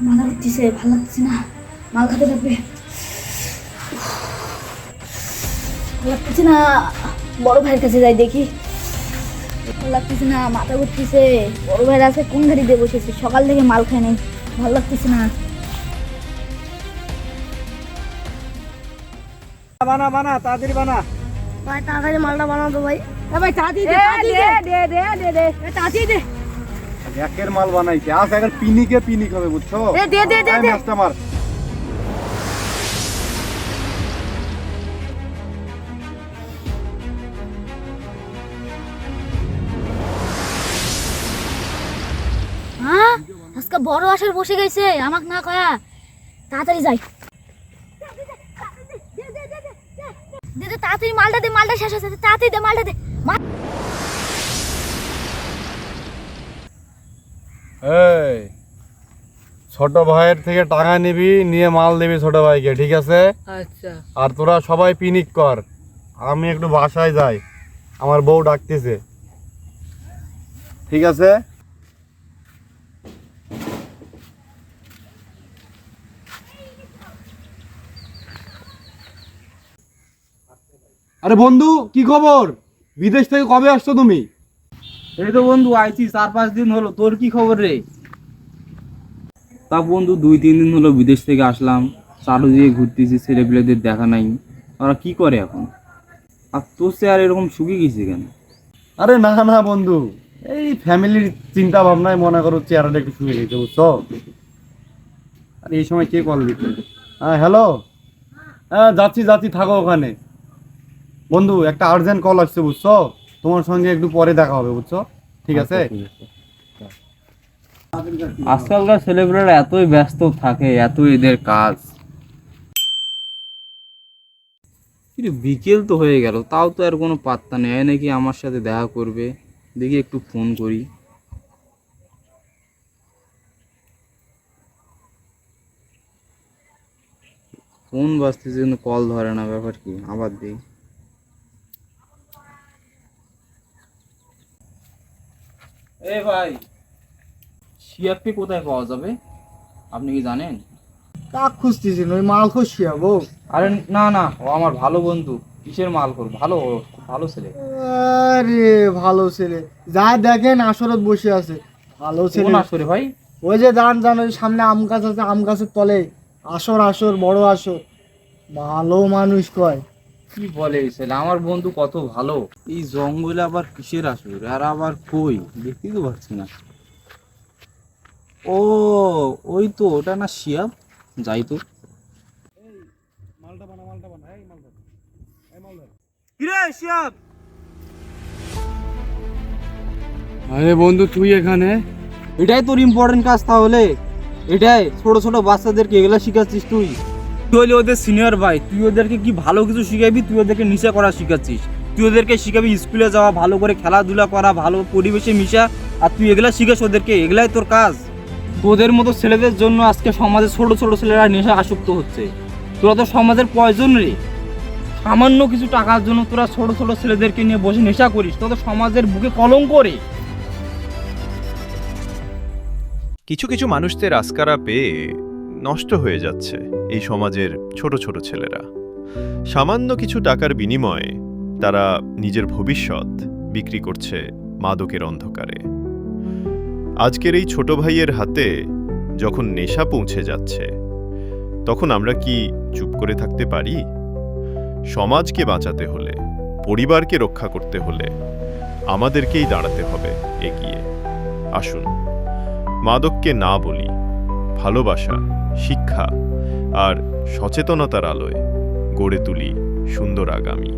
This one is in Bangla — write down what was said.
মাথা ঘুরতেছে, ভালো লাগছে না, মাল খাতে থাকবে। ভালো লাগতেছে না, বড় ভাইয়ের কাছে যাই দেখি। ভালো লাগতেছে না, মাথা ঘুরতেছে। বড় ভাইয়ের আছে কোন গাড়ি দিয়ে বসেছে, সকাল থেকে মাল খাই নাই, ভালো লাগতেছে না। বানা বানা তাড়াতাড়ি বানা ভাই তাড়াতাড়ি মালটা বানাবো ভাই। ভাই তাড়াতাড়ি দে, তাড়াতাড়ি দে। একের মাল বানাইছে আজ এখন পিনিকে পিনিক হবে বুঝছো? দে কাস্টমার হ্যাঁ, আজকে বড় আসার বসে গেছে, আমাকে না কয়া। তাড়াতাড়ি যাই। দে তাড়াতাড়ি মালটা দে, মালটা শেষ হয়েছে, তাড়াতাড়ি দে মালটা দে। এই ছোট ভাইয়ের থেকে টাকা নিবি, নিয়ে মাল দিবি ছোট ভাইকে, ঠিক আছে? আচ্ছা আর তোরা সবাই পিনিক কর, আমি একটু বাসায় যাই, আমার বউ ডাকতেছে, ঠিক আছে? আরে বন্ধু, কি খবর? বিদেশ থেকে কবে আসছো তুমি? এই তো বন্ধু আইছি 4-5 দিন হলো। তোর কি খবর রে? তা বন্ধু 2-3 দিন হলো বিদেশ থেকে আসলাম, চারদিকে ঘুরতেছি, ছেলেপিলেদের দেখা নাই। ওরা কি করে এখন? আর তোর সে আর এরকম শুকিয়ে গেছে কেন? আরে না না বন্ধু, এই ফ্যামিলির চিন্তা ভাবনায় মনে করো চেহারাটা একটু শুয়ে গেছে, বুঝছো? আর এই সময় কে কল দিচ্ছে? হ্যাঁ হ্যালো, হ্যাঁ যাচ্ছি যাচ্ছি, থাকো ওখানে। বন্ধু একটা আর্জেন্ট কল আসছে, বুঝছো? তোমার সঙ্গে একটু পরে দেখা হবে, বুঝছো? ঠিক আছে? আজকালকার ছেলেপিলেরা এতই ব্যস্ত থাকে, এত এদের কাজ। কিন্তু বিকেল তো হয়ে গেল, তাও তো আর কোনো পাত্তা নেই। নাকি আমার সাথে দেখা করবে, দেখি একটু ফোন করি। ফোন বাজতেছে কিন্তু কল ধরে না, ব্যাপার কি? আবার দিই। এ ভাই, সিআরপি কোথায় পাওয়া যাবে আপনি কি জানেন? কাক খুঁজতেছেন? ওই মাল খুঁজছি গো। আরে না না, ও আমার ভালো বন্ধু। কিসের মাল করব? ভালো, ও খুব ভালো ছেলে। আরে ভালো ছেলে, যা দেখেন আসরত বসে আছে, ভালো ছেলে। কোন আসরে ভাই? ওই যে দান জান, ওই সামনে আম গাছ আছে, আম গাছের তলে আসর, আসর বড় আসর, ভালো মানুষ কয়। কি বলে এই ছেলে? আমার বন্ধু কত ভালো। এই জঙ্গলে আবার কিসের আসর? আর আবার কই দেখতেই তো পাচ্ছি না। ও, ওই তো, ওটা না শিয়াব? যাই তো। কিরে শিয়াব? আরে বন্ধু তুই এখানে? এটাই তোর ইম্পর্টেন্ট কাজ তাহলে? এটাই ছোট ছোট বাচ্চাদেরকে এগুলা শিখাচ্ছিস তুই? তুই হলে ওদের সিনিয়র ভাই, তুই ওদেরকে কি ভালো কিছু শিখাবি? তুই ওদেরকে নিশা করা শিখাচ্ছিস। তুই ওদেরকে শিখাবি স্কুলে যাওয়া, ভালো করে খেলাধুলা করা, ভালো পরিবেশে মিশা, আর তুই এগুলা শিখাস ওদেরকে? এগুলাই তোর কাজ? তোদের মতো ছেলেদের জন্য আজকে সমাজে ছোট ছোট ছেলেরা নেশা আসক্ত হচ্ছে। তোরা তো সমাজের প্রয়োজন রে। সামান্য কিছু টাকার জন্য তোরা ছোট ছোট ছেলেদেরকে নিয়ে বসে নেশা করিস, তোদের সমাজের বুকে কলঙ্ক রে। কিছু কিছু মানুষদের আস্কারা পেয়ে নষ্ট হয়ে যাচ্ছে এই সমাজের ছোট ছোট ছেলেরা। সামান্য কিছু টাকার বিনিময়ে তারা নিজের ভবিষ্যৎ বিক্রি করছে মাদকের অন্ধকারে। আজকের এই ছোট ভাইয়ের হাতে যখন নেশা পৌঁছে যাচ্ছে, তখন আমরা কি চুপ করে থাকতে পারি? সমাজকে বাঁচাতে হলে, পরিবারকে রক্ষা করতে হলে আমাদেরকেই দাঁড়াতে হবে এগিয়ে। আসুন, মাদককে না বলি, ভালোবাসা, শিক্ষা আর সচেতনতার আলোয় গড়ে তুলি সুন্দর আগামী।